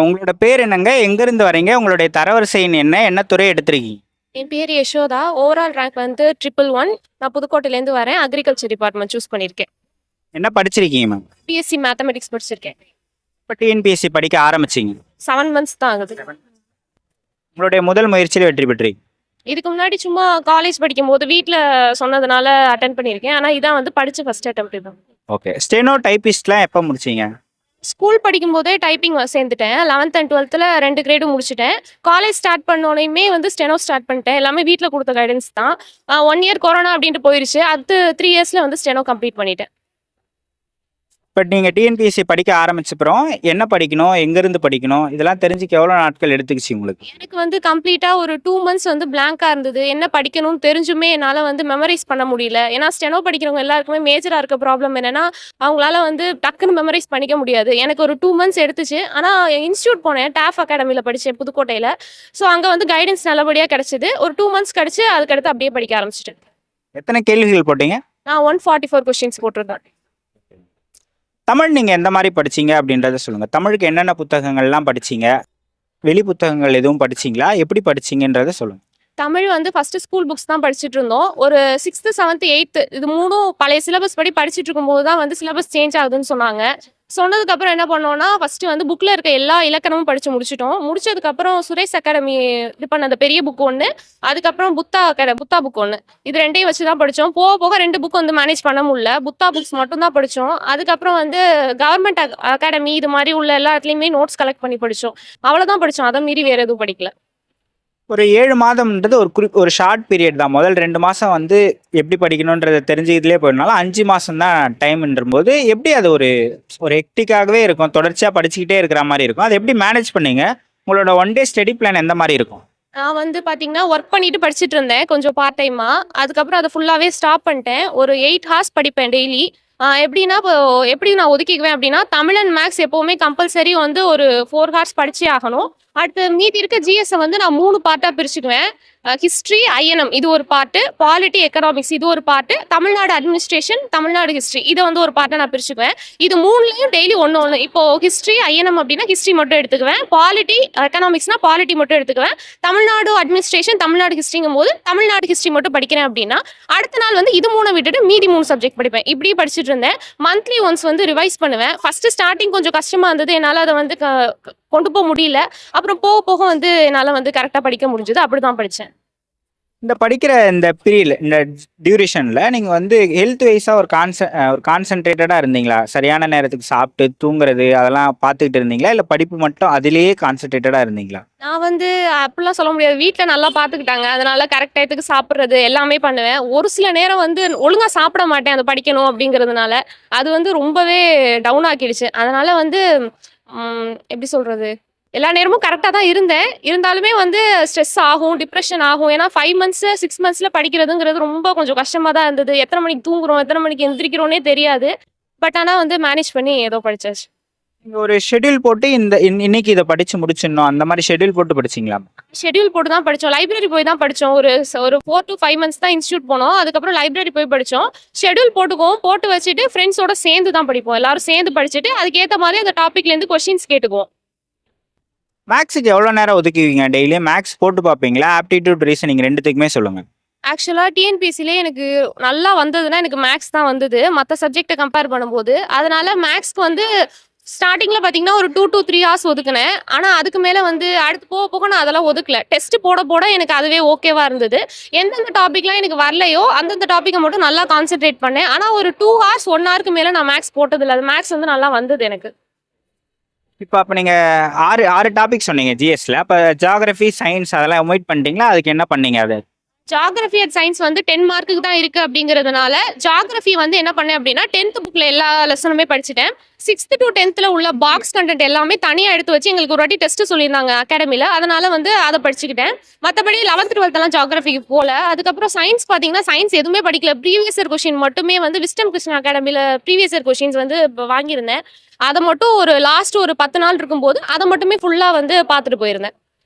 உங்களோட பேர் என்னங்க? எங்கேருந்து வரீங்க? உங்களுடைய தரவரிசை எண் என்ன? என்ன துறை எடுத்திருக்கீங்க? என் பேர் யசோதா. ஓவரால் ரேங்க் வந்து 111. நான் புதுக்கோட்டையிலேருந்து வரேன். அக்ரிகல்ச்சர் டிபார்ட்மெண்ட் சூஸ் பண்ணியிருக்கேன். என்ன படிச்சிருக்கீங்க மேம்? பிஎஸ்சி மேத்தமெட்டிக்ஸ் படிச்சிருக்கேன். இப்போ டிஎன்பிஎஸ்சி படிக்க ஆரம்பிச்சீங்க. 7 மந்த்ஸ் தான் ஆகுது. உங்களுடைய முதல் முயற்சியில் வெற்றி பெற்றீங்க. இதுக்கு முன்னாடி சும்மா காலேஜ் படிக்கும்போது வீட்டில் சொன்னதுனால அட்டன் பண்ணியிருக்கேன். ஆனால் இதான் வந்து படித்த ஃபர்ஸ்ட் அட்டெம்ப்ட் தான். ஓகே. ஸ்டெனோ டைப்பிஸ்ட்லாம் எப்போ முடிச்சீங்க? ஸ்கூல் படிக்கும்போதே டைப்பிங் சேர்ந்துட்டேன். 11th அண்ட் 12th 2 கிரேடும் முடிச்சிட்டேன். காலேஜ் ஸ்டார்ட் பண்ணோனையுமே வந்து ஸ்டெனோ ஸ்டார்ட் பண்ணிட்டேன். எல்லாமே வீட்டில் கொடுத்த கைடன்ஸ் தான். 1 இயர் கொரோனா அப்படின்ட்டு போயிருச்சு. அடுத்து 3 இயர்ஸில் வந்து ஸ்டெனோ கம்ப்ளீட் பண்ணிட்டேன். இப்போ நீங்கள் டிஎன்பிஎஸ்சி படிக்க ஆரம்பிச்சப்புறம் என்ன படிக்கணும்? எங்கேருந்து படிக்கணும்? இதெல்லாம் தெரிஞ்சுக்க எவ்வளோ நாட்கள் எடுத்துக்கிச்சு உங்களுக்கு? எனக்கு வந்து கம்ப்ளீட்டாக ஒரு 2 மந்த்ஸ் வந்து பிளாங்காக இருந்தது. என்ன படிக்கணும்னு தெரிஞ்சுமே என்னால் வந்து மெமரைஸ் பண்ண முடியல. ஏன்னா ஸ்டெனோ படிக்கிறவங்க எல்லாருக்குமே மேஜராக இருக்க ப்ராப்ளம் என்னன்னா, அவங்களால வந்து டக்குன்னு மெமரைஸ் பண்ணிக்க முடியாது. எனக்கு ஒரு 2 மந்த்ஸ் எடுத்துச்சு. ஆனால் இன்ஸ்டியூட் போனேன். டாஃப் அகாடமியில் படித்தேன் புதுக்கோட்டையில். ஸோ அங்கே வந்து கைடன்ஸ் நல்லபடியாக கிடச்சிது. ஒரு 2 மந்த்ஸ் கழிச்சு அதுக்கடுத்து அப்படியே படிக்க ஆரம்பிச்சிட்டேன். எத்தனை கேள்விகள் போட்டீங்க? நான் 144 கொஸ்டின்ஸ் போட்டிருந்தேன். தமிழ் நீங்கள் எந்த மாதிரி படிச்சீங்க அப்படின்றத சொல்லுங்கள். தமிழுக்கு என்னென்ன புத்தகங்கள்லாம் படிச்சீங்க? வெளி புத்தகங்கள் எதுவும் படிச்சீங்களா? எப்படி படிச்சீங்கன்றத சொல்லுங்கள். தமிழ் வந்து ஃபர்ஸ்ட் ஸ்கூல் புக்ஸ் தான் படிச்சுட்டு இருந்தோம். ஒரு 6th, 7th, 8th இது 3ம் பழைய சிலபஸ் படி படிச்சுட்டு இருக்கும்போது தான் வந்து சிலபஸ் சேஞ்ச் ஆகுதுன்னு சொன்னாங்க. சொன்னதுக்கப்புறம் என்ன பண்ணோம்னா, ஃபர்ஸ்ட் வந்து புக்கில் இருக்க எல்லா இலக்கணமும் படிச்சு முடிச்சிட்டோம். முடிச்சதுக்கப்புறம் சுரேஷ் அகாடமி இது பண்ண அந்த பெரிய புக் ஒன்று, அதுக்கப்புறம் புத்தா புக் ஒன்று. இது 2யும் வச்சு தான் படித்தோம். போக போக 2 புக் வந்து மேனேஜ் பண்ண முடியல. புத்தா புக்ஸ் மட்டும் தான் படித்தோம். அதுக்கப்புறம் வந்து கவர்மெண்ட் அகாடமி இது மாதிரி உள்ள எல்லா இடத்துலையுமே நோட்ஸ் கலெக்ட் பண்ணி படித்தோம். அவ்வளோதான் படித்தோம். அதை மீறி வேறு எதுவும் படிக்கல. ஒரு 7 மாதம்ன்றது ஒரு ஷார்ட் பீரியட் தான். முதல் 2 மாதம் வந்து எப்படி படிக்கணுன்றதை தெரிஞ்சுக்கிறதுலே போயிருந்தாலும் 5 மாதம் தான் டைம்ன்றபோது எப்படி அது ஒரு ஒரு ஹெக்டிக்காகவே இருக்கும். தொடர்ச்சியாக படிச்சுக்கிட்டே இருக்கிற மாதிரி இருக்கும். அதை எப்படி மேனேஜ் பண்ணீங்க? உங்களோட ஒன் டே ஸ்டடி பிளான் எந்த மாதிரி இருக்கும்? நான் வந்து பார்த்தீங்கன்னா, ஒர்க் பண்ணிட்டு படிச்சுட்டு இருந்தேன் கொஞ்சம் பார்ட் டைமா. அதுக்கப்புறம் அதை ஃபுல்லாவே ஸ்டாப் பண்ணிட்டேன். ஒரு 8 ஹார்ஸ் படிப்பேன் டெய்லி. எப்படின்னா, இப்போ எப்படி நான் ஒதுக்கிக்குவேன் அப்படின்னா, தமிழ் அண்ட் மேத்ஸ் எப்பவுமே கம்பல்சரி வந்து ஒரு 4 ஹார்ஸ் படிச்சே ஆகணும். அடுத்து மீதி இருக்க ஜிஎஸ்ஸை வந்து நான் 3 பார்ட்டா பிரிச்சுக்குவேன். ஹிஸ்ட்ரி, ஐஎன்எம் இது ஒரு பார்ட்டு, பாலிட்டி, எக்கனாமிக்ஸ் இது ஒரு part, Tamil Nadu administration, Tamil Nadu history இதை வந்து ஒரு பார்ட்டை நான் பிரிச்சுக்குவேன். இது 3லையும் டெய்லி ஒன்று ஒன்று. இப்போ ஹிஸ்ட்ரி, ஐஎன்எம் அப்படின்னா ஹிஸ்ட்ரி மட்டும் எடுத்துக்குவேன். பாலிட்டி, எக்கனாமிக்ஸ்னா பாலிட்டி மட்டும் எடுத்துக்குவேன். தமிழ்நாடு அட்மினிஸ்ட்ரேஷன், தமிழ்நாடு ஹிஸ்ட்ரிங்கும் போது தமிழ்நாடு ஹிஸ்ட்ரி மட்டும் படிக்கிறேன் அப்படின்னா, அடுத்த நாள் வந்து இது 3 விட்டுட்டு மீதி 3 சப்ஜெக்ட் படிப்பேன். இப்படி படிச்சுட்டு இருந்தேன். மந்த்லி ஒன்ஸ் வந்து ரிவைஸ் பண்ணுவேன். ஃபர்ஸ்ட் ஸ்டார்டிங் கொஞ்சம் கஷ்டமா இருந்தது. என்னால் அதை வந்து கொண்டு போக முடியல. அப்புறம் போக போக வந்து என்னால் வந்து கரெக்டாக படிக்க முடிஞ்சது. அப்படிதான் படித்தேன். இந்த படிக்கிற இந்த பீரியட் இந்த டியூரேஷனில் நீங்கள் வந்து ஹெல்த் வைஸாக ஒரு கான்சென்ட்ரேட்டடாக இருந்தீங்களா? சரியான நேரத்துக்கு சாப்பிட்டு தூங்குறது அதெல்லாம் பார்த்துக்கிட்டு இருந்தீங்களா? இல்லை படிப்பு மட்டும் அதிலேயே கான்சென்ட்ரேட்டடாக இருந்தீங்களா? நான் வந்து அப்படிலாம் சொல்ல முடியாது. வீட்டில் நல்லா பார்த்துக்கிட்டாங்க. அதனால கரெக்ட் டயத்துக்கு சாப்பிட்றது எல்லாமே பண்ணுவேன். ஒரு சில நேரம் வந்து ஒழுங்காக சாப்பிட மாட்டேன். அதை படிக்கணும் அப்படிங்கிறதுனால. அது வந்து ரொம்பவே டவுன் ஆக்கிடுச்சு. அதனால வந்து எப்படி சொல்றது? எல்லா நேரமும் கரெக்டாக தான் இருந்தேன். இருந்தாலுமே வந்து ஸ்ட்ரெஸ் ஆகும், டிப்ரெஷன் ஆகும். ஏன்னா 5 மந்த்ஸ் 6 மந்த்ஸில் படிக்கிறதுங்கிறது ரொம்ப கொஞ்சம் கஷ்டமாக தான் இருந்தது. எத்தனை மணிக்கு தூங்குறோம், எத்தனை மணிக்கு எந்திரிக்கிறோன்னே தெரியாது. பட் ஆனால் வந்து மேனேஜ் பண்ணி ஏதோ படிச்சாச்சு. நீங்கள் ஒரு ஷெட்யூல் போட்டு இன்னைக்கு இதை படித்து முடிச்சிடணும் அந்த மாதிரி ஷெட்யூல் போட்டு படிச்சிங்களா? ஷெட்யூல் போட்டு தான் படித்தோம். லைப்ரரி போய் தான் படித்தோம். ஒரு 4 to 5 மந்த்ஸ் தான் இன்ஸ்டியூட் போனோம். அதுக்கப்புறம் லைப்ரரி போய் படித்தோம். ஷெட்யூல் போட்டுக்குவோம். போட்டு வச்சுட்டு ஃப்ரெண்ட்ஸோட சேர்ந்து தான் படிப்போம். எல்லாரும் சேர்ந்து படிச்சுட்டு அதுக்கேற்ற மாதிரி அந்த டாப்பிக்லேருந்து கொஸ்டின்ஸ் கேட்டுக்குவோம். மேக்ஸுக்கு எவ்வளோ நேரம் ஒதுக்குவீங்க? டெய்லியும் மேக்ஸ் போட்டு பார்ப்பீங்களா? ஆப்டிடியூட் ரீசனிங் 2த்துக்குமே சொல்லுங்கள். ஆக்சுவலாக டிஎன்பிஎஸ்சிலே எனக்கு நல்லா வந்ததுன்னா எனக்கு மேக்ஸ் தான் வந்தது. மற்ற சப்ஜெக்டை கம்பேர் பண்ணும்போது. அதனால மேக்ஸ்க்கு வந்து ஸ்டார்டிங்கில் பார்த்தீங்கன்னா ஒரு 2 to 3 ஹார்ஸ் ஒதுக்குனேன். ஆனால் அதுக்கு மேலே வந்து அடுத்து போக போக நான் அதெல்லாம் ஒதுக்கல. டெஸ்ட் போட போட எனக்கு அதுவே ஓகேவா இருந்தது. எந்தெந்த டாப்பிக்லாம் எனக்கு வரலையோ அந்தந்த டாப்பிக்கை மட்டும் நல்லா கான்சென்ட்ரேட் பண்ணேன். ஆனால் ஒரு 2 ஹார்ஸ் 1 ஹவருக்கு மேலே நான் மேக்ஸ் போட்டதில்லை. அது மேக்ஸ் வந்து நல்லா வந்தது எனக்கு. அப்போ நீங்கள் 6 டாபிக் சொன்னீங்க ஜிஎஸ்ல. அப்போ ஜியாகிரஃபி, சயின்ஸ் அதெல்லாம் ஒமிட் பண்ணிட்டீங்களா? அதுக்கு என்ன பண்ணீங்க அது? ஜியாகிரஃபி அண்ட் சயின்ஸ் வந்து 10 மார்க்குக்கு தான் இருக்கு அப்படிங்கிறதுனால ஜியாகிரஃபி வந்து என்ன பண்ணேன் அப்படின்னா 10th புக்ல எல்லா லெசனுமே படிச்சுட்டேன். 6th to 10th உள்ள பாக்ஸ் கண்டென்ட் எல்லாமே தனியாக எடுத்து வச்சு எங்களுக்கு ஒரு வாட்டி டெஸ்ட் சொல்லியிருந்தாங்க அகாடமியில். அதனால வந்து அதை படிச்சுக்கிட்டேன். மற்றபடி 11th 12th எல்லாம் ஜியாகிரஃபிக்கு போல. அதுக்கப்புறம் சயின்ஸ் பார்த்தீங்கன்னா சயின்ஸ் எதுவுமே படிக்கல. ப்ரீவியஸ் இயர் கொஸ்டின் மட்டுமே வந்து விஸ்டம் கிருஷ்ணா அகாடமியில் ப்ரீவியஸ் இயர் கொஸ்டின்ஸ் வந்து வாங்கியிருந்தேன். அதை மட்டும் ஒரு லாஸ்ட் ஒரு 10 நாள் இருக்கும்போது அதை மட்டுமே ஃபுல்லாக வந்து பார்த்துட்டு போயிருந்தேன்.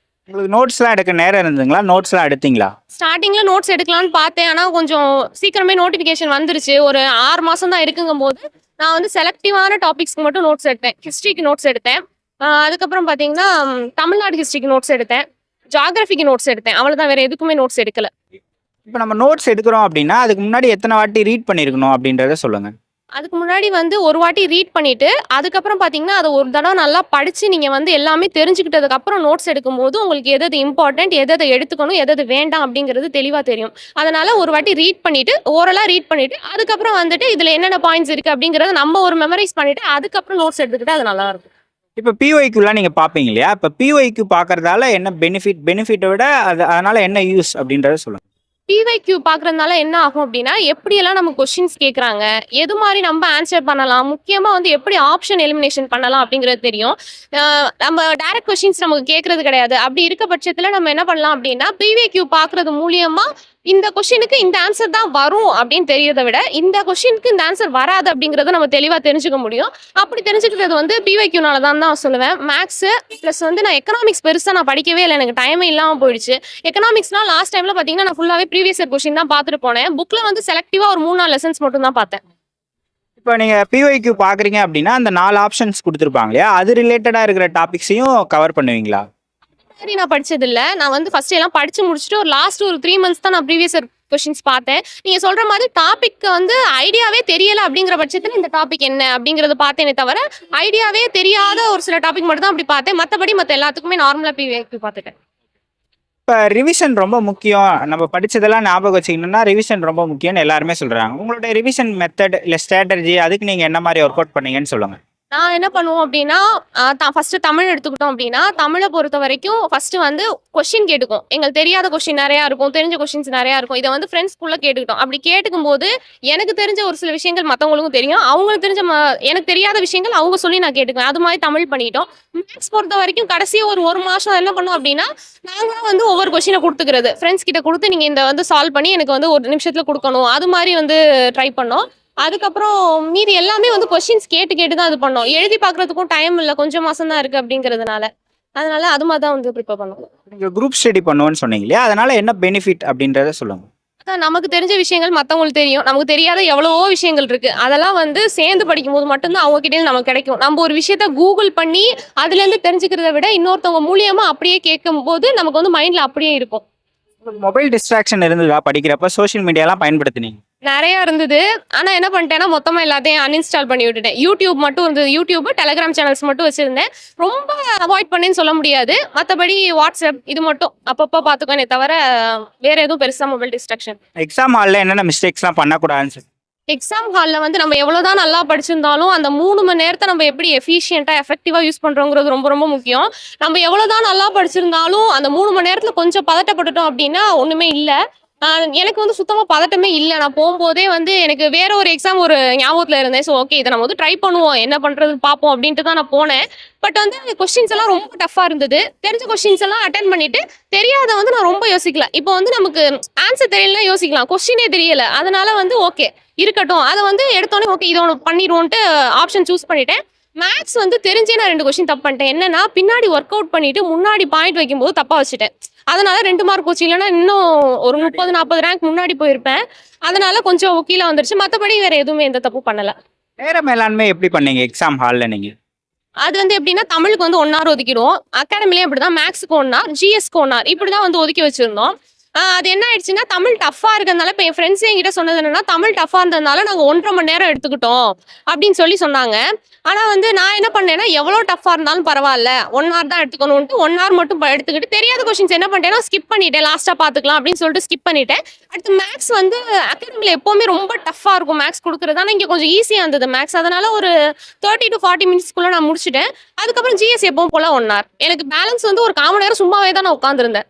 உங்களுக்கு நோட்ஸ்லாம் எடுக்க நேரம் இருந்துங்களா? நோட்ஸ்லாம் எடுத்தீங்களா? ஸ்டார்டிங்கில் நோட்ஸ் எடுக்கலான்னு பார்த்தேன். ஆனால் கொஞ்சம் சீக்கிரமே நோட்டிஃபிகேஷன் வந்துருச்சு. ஒரு 6 மாதம் தான் இருக்குங்கும் போது நான் வந்து செலக்டிவான டாபிக்ஸ்க்கு மட்டும் நோட்ஸ் எடுத்தேன். ஹிஸ்ட்ரிக்கு நோட்ஸ் எடுத்தேன். அதுக்கப்புறம் பார்த்தீங்கன்னா, தமிழ்நாடு ஹிஸ்ட்ரிக்கு நோட்ஸ் எடுத்தேன். ஜியோகிராஃபிக்கு நோட்ஸ் எடுத்தேன். அவ்வளோதான், வேற எதுக்குமே நோட்ஸ் எடுக்கல. இப்ப நம்ம நோட்ஸ் எடுக்கிறோம் அப்படின்னா, அதுக்கு முன்னாடி எத்தன வாட்டி ரீட் பண்ணியிருக்கணும் அப்படின்றத சொல்லுங்க. அதுக்கு முன்னாடி வந்து ஒரு வாட்டி ரீட் பண்ணிட்டு, அதுக்கப்புறம் பார்த்தீங்கன்னா, அத ஒரு தடவ நல்லா படிச்சு நீங்க வந்து எல்லாமே தெரிஞ்சுக்கிட்டதுக்கு அப்புறம் நோட்ஸ் எடுக்கும்போது, உங்களுக்கு எது எது இம்பார்ட்டன்ட், எது எத எடுத்துக்கணும், எது எது வேண்டாம் அப்படிங்கிறது தெளிவா தெரியும். அதனால ஒரு வாட்டி ரீட் பண்ணிட்டு, ஓரலா ரீட் பண்ணிட்டு, அதுக்கப்புறம் வந்துட்டு இதுல என்னென்ன பாயிண்ட்ஸ் இருக்கு அப்படிங்கிறத நம்ம ஒரு மெமரைஸ் பண்ணிட்டு, அதுக்கப்புறம் நோட்ஸ் எடுத்துக்கிட்டா அது நல்லாருக்கும். இப்ப பிஒய்க்யூலாம் நீங்க பார்ப்பீங்க இல்லையா? இப்ப பிஒய்க்யூ பார்க்கறதால என்ன பெனிஃபிட்? பெனிஃபிட்ட விட அதனால என்ன யூஸ் அப்படின்றத சொல்லுங்க. பிவைக்யூ பார்க்கறதுனால என்ன ஆகும் அப்படின்னா, எப்படியெல்லாம் நம்ம கொஸ்டின்ஸ் கேட்குறாங்க, எது மாரி நம்ம ஆன்சர் பண்ணலாம், முக்கியமா வந்து எப்படி ஆப்ஷன் எலிமினேஷன் பண்ணலாம் அப்படிங்கிறது தெரியும். நம்ம டைரக்ட் கொஸ்டின்ஸ் நமக்கு கேட்கறது கிடையாது. அப்படி இருக்க பட்சத்தில நம்ம என்ன பண்ணலாம் அப்படின்னா, பிவைக்யூ பார்க்கறது மூலியமா இந்த கொஸ்டினுக்கு இந்த ஆன்சர் தான் வரும் அப்படின்னு தெரியறத விட, இந்த கொஸ்டினுக்கு இந்த ஆன்சர் வராது அப்படிங்கிறத நம்ம தெளிவா தெரிஞ்சுக்க முடியும். அப்படி தெரிஞ்சுக்கிறது வந்து பிவைக்யூனால தான் நான் சொல்லுவேன். மேத்ஸு ப்ளஸ் வந்து நான் எக்கனாமிக்ஸ் பெருசா நான் படிக்கவே இல்ல. எனக்கு டைமே இல்லாம போயிடுச்சு. எக்கனாமிக்ஸ்னா லாஸ்ட் டைம்ல பார்த்தீங்கன்னா, நான் ஃபுல்லாவே ப்ரீவியஸ் இயர் கொஸ்டின் தான் பார்த்துட்டு போனேன். புக்ல வந்து செலக்டிவா ஒரு 3, 4 லெசன்ஸ் மட்டும் தான் பார்த்தேன். இப்ப நீங்க பிஒய்க்யூ பார்க்குறீங்க அப்படின்னா, அந்த 4 ஆப்ஷன்ஸ் குடுத்துருப்பாங்க இல்லையா? அது ரிலேட்டடா இருக்கிற டாபிக்ஸையும் கவர் பண்ணுவீங்களா? சரி, நான் படிச்சதில்ல. நான் வந்து ஃபர்ஸ்ட் எல்லாம் படிச்சு முடிச்சுட்டு ஒரு லாஸ்ட் ஒரு 3 மந்த்ஸ் தான் நான் ப்ரீவியஸ் இயர் கொஸ்டின்ஸ் பார்த்தேன். நீங்க சொல்ற மாதிரி டாபிக் வந்து ஐடியாவே தெரியல அப்படிங்கிற பட்சத்துல இந்த டாபிக் என்ன அப்படிங்கறத பார்த்தேனே தவிர, ஐடியாவே தெரியாத ஒரு சில டாபிக் மட்டும் தான் அப்படி பார்த்தேன். மத்தபடி மத்த எல்லாத்துக்குமே நார்மலா பிவைக்யூ பார்த்துட்டேன். இப்ப ரிவிஷன் ரொம்ப முக்கியம். நம்ம படிச்சதெல்லாம் ஞாபகம் வச்சுக்கணும்னா, ரிவிஷன் ரொம்ப முக்கியம்னு எல்லாருமே சொல்றாங்க. உங்களுடைய ரிவிஷன் மெத்தட் இல்ல ஸ்ட்ராட்டஜி அதுக்கு நீங்க என்ன மாரி ஒர்க் அவுட் பண்ணீங்கன்னு சொல்லுங்க. நான் என்ன பண்ணுவோம் அப்படின்னா, ஃபர்ஸ்ட் தமிழ் எடுத்துக்கிட்டோம் அப்படின்னா, தமிழ பொறுத்தவரைக்கும் ஃபர்ஸ்ட் வந்து கொஸ்டின் கேட்டுக்குவோம். எங்களுக்கு தெரியாத கொஸ்டின் நெறையா இருக்கும். தெரிஞ்ச கொஸ்டின்ஸ் நெறையா இருக்கும். இத வந்து ஃப்ரெண்ட்ஸ்குள்ள கேட்டுக்கிட்டோம். அப்படி கேட்டுக்கும்போது, எனக்கு தெரிஞ்ச ஒரு சில விஷயங்கள் மத்தவங்களுக்கும் தெரியும். அவங்களுக்கு தெரிஞ்ச எனக்கு தெரியாத விஷயங்கள் அவங்க சொல்லி நான் கேட்டுக்குவேன். அது மாரி தமிழ் பண்ணிட்டோம். மேத்ஸ் பொறுத்தவரைக்கும் கடைசி ஒரு 1 மாசம் என்ன பண்ணோம் அப்படின்னா, நாங்களா வந்து ஒவ்வொரு கொஸ்டின குடுத்துக்கிறது. ஃப்ரெண்ட்ஸ் கிட்ட குடுத்து, நீங்க இந்த வந்து சால்வ் பண்ணி எனக்கு வந்து 1 நிமிஷத்துல குடுக்கணும். அது மாரி வந்து ட்ரை பண்ணோம். அதுக்கப்புறம் மீதி எல்லாமே வந்து கொஸ்டின்ஸ் கேட்டு கேட்டு தான் இது பண்ணோம். எழுதி பார்க்கறதுக்கும் டைம் இல்ல. கொஞ்சம் மாசம் தான் இருக்கு அப்படிங்கிறதுனால. அதனால அது மாரி தான் வந்து ப்ரிப்பேர் பண்ணோம். நீங்க குரூப் ஸ்டடி பண்ணுவேன்னு சொன்னீங்க இல்லையா? அதனால என்ன பெனிஃபிட் அப்படின்றத சொல்லுங்க. அதான் நமக்கு தெரிஞ்ச விஷயங்கள் மத்தவங்களுக்கு தெரியும். நமக்கு தெரியாத எவ்வளவோ விஷயங்கள் இருக்கு. அதெல்லாம் வந்து சேர்ந்து படிக்கும்போது மட்டும் தான் அவங்க கிட்டேருந்து நமக்கு கிடைக்கும். நம்ம ஒரு விஷயத்த கூகுள் பண்ணி அதுலேருந்து தெரிஞ்சுக்கிறத விட இன்னொருத்தவங்க மூலியமா அப்படியே கேட்கும்போது நமக்கு வந்து மைண்ட்ல அப்படியே இருக்கும். உங்களுக்கு மொபைல் டிஸ்ட்ராக்ஷன் இருந்ததா படிக்கிறப்ப? சோசியல் மீடியாலாம் பயன்படுத்துனீங்க? நெறையா இருந்தது. ஆனா என்ன பண்ணிட்டேன்னா, மொத்தமா எல்லாத்தையும் அன்இன்ஸ்டால் பண்ணி விட்டுட்டேன். யூடியூப் மட்டும் இருந்தது. யூடியூப், டெலகிராம் சேனல்ஸ் மட்டும் வச்சிருந்தேன். ரொம்ப அவாய்ட் பண்ணேன்னு சொல்ல முடியாது. மத்தபடி வாட்ஸ்அப் இது மட்டும் அப்பப்போ பார்த்துக்குவேனே தவிர, வேற எதுவும் பெருசா மொபைல் டிஸ்ட்ராக்ஷன். எக்ஸாம் ஹால்ல என்னென்ன மிஸ்டேக்ஸ்லாம் பண்ணக்கூடாதுன்னு சொல்லி. எக்ஸாம் ஹால்ல வந்து நம்ம எவ்வளோதான் நல்லா படிச்சிருந்தாலும், அந்த 3 மணி நேரத்த நம்ம எப்படி எஃபிஷியன்ட்டா, எஃபெக்டிவா யூஸ் பண்றோங்கிறது ரொம்ப ரொம்ப முக்கியம். நம்ம எவ்வளோதான் நல்லா படிச்சிருந்தாலும், அந்த 3 மணி நேரத்துல கொஞ்சம் பதட்டப்பட்டுட்டோம் அப்படின்னா, ஒண்ணுமே இல்ல. எனக்கு வந்து சுத்தமா பதட்டமே இல்ல. நான் போம்போதே வந்து எனக்கு வேற ஒரு எக்ஸாம் ஒரு ஞாபகத்துல இருந்தேன். ஸோ ஓகே, இத நம்ம வந்து ட்ரை பண்ணுவோம். என்ன பண்றதுன்னு பார்ப்போம் அப்படின்ட்டு தான் நான் போனேன். பட் வந்து கொஸ்டின்ஸ் எல்லாம் ரொம்ப டஃப்பா இருந்தது. தெரிஞ்ச கொஸ்டின்ஸ் எல்லாம் அட்டெண்ட் பண்ணிட்டு, தெரியாத வந்து நான் ரொம்ப யோசிக்கல. இப்போ வந்து நமக்கு ஆன்சர் தெரியலனா யோசிக்கலாம். கொஸ்டினே தெரியல. அதனால வந்து ஓகே இருக்கட்டும். அத வந்து எடுத்தோனே ஓகே இத ஒண்ணு பண்ணிருவோன்ட்டு ஆப்ஷன் சூஸ் பண்ணிட்டேன். மேத்ஸ் வந்து தெரிஞ்சே நான் 2 கொஸ்டின் தப்பு பண்ணிட்டேன். என்னன்னா, பின்னாடி ஒர்க் அவுட் பண்ணிட்டு முன்னாடி பாயிண்ட் வைக்கும்போது தப்பா வச்சுட்டேன். அதனால 2 மார்க் போச்சு. இல்லன்னா இன்னும் ஒரு 30, 40 ரேங்க் முன்னாடி போயிருப்பேன். அதனால கொஞ்சம் கீழ வந்துருச்சு. மத்தபடி வேற எதுவுமே எந்த தப்பும் பண்ணல. நேர மேலாண்மை எப்படி பண்ணீங்க எக்ஸாம் ஹால்ல நீங்க? அது வந்து எப்படின்னா, தமிழுக்கு வந்து 1 ஹவர் ஒதுக்கிடுவோம். அகாடமிலயும் அப்படிதான். மேத்ஸ்க்கு 1 ஹவர், ஜிஎஸ்க்கு 1 ஹவர் இப்படிதான் வந்து ஒதுக்கி வச்சிருந்தோம். அது என்ன ஆயிடுச்சுன்னா, தமிழ் டஃப்பா இருக்கிறதுனால இப்ப என் ஃப்ரெண்ட்ஸ் என்கிட்ட சொன்னது என்னன்னா, தமிழ் டஃப்பா இருந்ததுனால நாங்க 1 1/2 மணி நேரம் எடுத்துக்கிட்டோம் அப்படின்னு சொல்லி சொன்னாங்க. ஆனா வந்து நான் என்ன பண்ணேன்னா, எவ்வளோ டஃப்பா இருந்தாலும் பரவாயில்ல 1 ஹவர் தான் எடுத்துக்கணும்ட்டு 1 ஹவர் மட்டும் எடுத்துக்கிட்டு தெரியாத கொஸ்டின்ஸ் என்ன பண்ணிட்டேன்னா ஸ்கிப் பண்ணிட்டேன். லாஸ்ட்டா பார்த்துக்கலாம் அப்படின்னு சொல்லிட்டு ஸ்கிப் பண்ணிட்டேன். அடுத்து மேத்ஸ் வந்து அகாடமில எப்பவுமே ரொம்ப டஃப்பா இருக்கும் மேத்ஸ் குடுக்குறது. ஆனா இங்க கொஞ்சம் ஈஸியா இருந்தது மேத்ஸ். அதனால ஒரு 30 to 40 மினிட்ஸ்க்குள்ள நான் முடிச்சுட்டேன். அதுக்கப்புறம் ஜிஎஸ் எப்பவும் போல 1 ஹவர். எனக்கு பேலன்ஸ் வந்து ஒரு 1/4 மணி நேரம் சும்மாவே தான் நான் உட்காந்துருந்தேன்.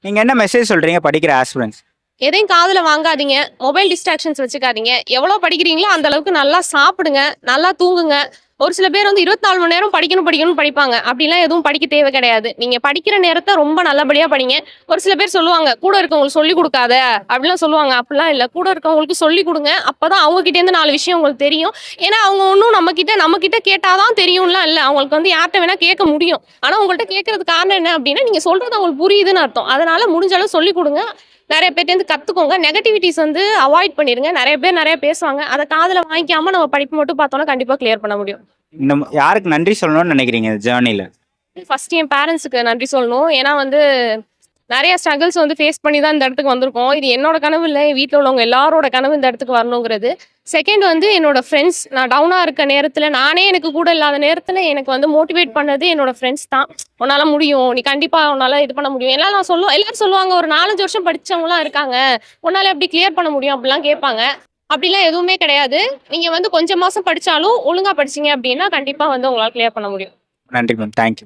நீங்க என்ன மெசேஜ் சொல்றீங்க படிக்கிற ஆஸ்பிரண்ட்ஸ்? எதையும் காதுல வாங்காதீங்க. மொபைல் டிஸ்ட்ராக்ஷன்ஸ் வச்சுக்காதீங்க. எவ்வளோ படிக்கிறீங்களோ அந்த அளவுக்கு நல்லா சாப்பிடுங்க, நல்லா தூங்குங்க. ஒரு சில பேர் வந்து 24 மணி நேரம் படிக்கணும்னு படிப்பாங்க. அப்படிலாம் எதுவும் படிக்க தேவை கிடையாது. நீங்க படிக்கிற நேரத்த ரொம்ப நல்லபடியா படிங்க. ஒரு சில பேர் சொல்லுவாங்க, கூட இருக்கவங்களுக்கு சொல்லிக் குடுக்காத அப்படிலாம் சொல்லுவாங்க. அப்படிலாம் இல்ல. கூட இருக்கவங்களுக்கு சொல்லிக் குடுங்க. அப்பதான் அவங்க கிட்ட இருந்து 4 விஷயம் உங்களுக்கு தெரியும். ஏன்னா அவங்க ஒண்ணும் நம்ம கிட்ட கேட்டாதான் தெரியும்லாம் இல்ல. அவங்களுக்கு வந்து யார்ட்ட வேணா கேட்க முடியும். ஆனா உங்கள்ட்ட கேட்கறதுக்கு காரணம் என்ன அப்படின்னா, நீங்க சொல்றது அவங்களுக்கு புரியுதுன்னு அர்த்தம். அதனால முடிஞ்ச அளவு சொல்லிக் குடுங்க. நெறைய பேர்ட்டேருந்து கத்துக்கோங்க. நெகட்டிவிட்டீஸ் வந்து அவாய்ட் பண்ணிருங்க. நெறைய பேர் நெறைய பேசுவாங்க. அத காதுல வாங்கிக்காம நம்ம படிப்பு மட்டும் பார்த்தோம்னா கண்டிப்பா கிளியர் பண்ண முடியும். இந்த யாருக்கு நன்றி சொல்லணும்னு நினைக்கிறீங்க இந்த ஜேர்னில? ஃபர்ஸ்ட் என் பேரண்ட்ஸுக்கு நன்றி சொல்லணும். ஏன்னா வந்து நிறைய ஸ்ட்ரகிள்ஸ் வந்து ஃபேஸ் பண்ணி தான் இந்த இடத்துக்கு வந்திருக்கோம். இது என்னோட கனவு இல்லை, வீட்டில் உள்ளவங்க எல்லாரோட கனவு இந்த இடத்துக்கு வரணுங்கிறது. செகண்ட் வந்து என்னோட ஃப்ரெண்ட்ஸ். நான் டவுனாக இருக்க நேரத்தில், நானே எனக்கு கூட இல்லாத நேரத்தில் எனக்கு வந்து மோட்டிவேட் பண்ணது என்னோட ஃப்ரெண்ட்ஸ் தான். உன்னால் முடியும், நீ கண்டிப்பாக உன்னால் இது பண்ண முடியும் எல்லாம் நான் சொல்லுவேன். எல்லாரும் சொல்லுவாங்க, ஒரு 4-5 வருஷம் படித்தவங்களாம் இருக்காங்க, உன்னால் எப்படி கிளியர் பண்ண முடியும் அப்படிலாம் கேட்பாங்க. அப்படிலாம் எதுவுமே கிடையாது. நீங்கள் வந்து கொஞ்சம் மாதம் படித்தாலும் ஒழுங்காக படிச்சீங்க அப்படின்னா கண்டிப்பாக வந்து உங்களால் கிளியர் பண்ண முடியும். நன்றி மேம். தேங்க்யூ.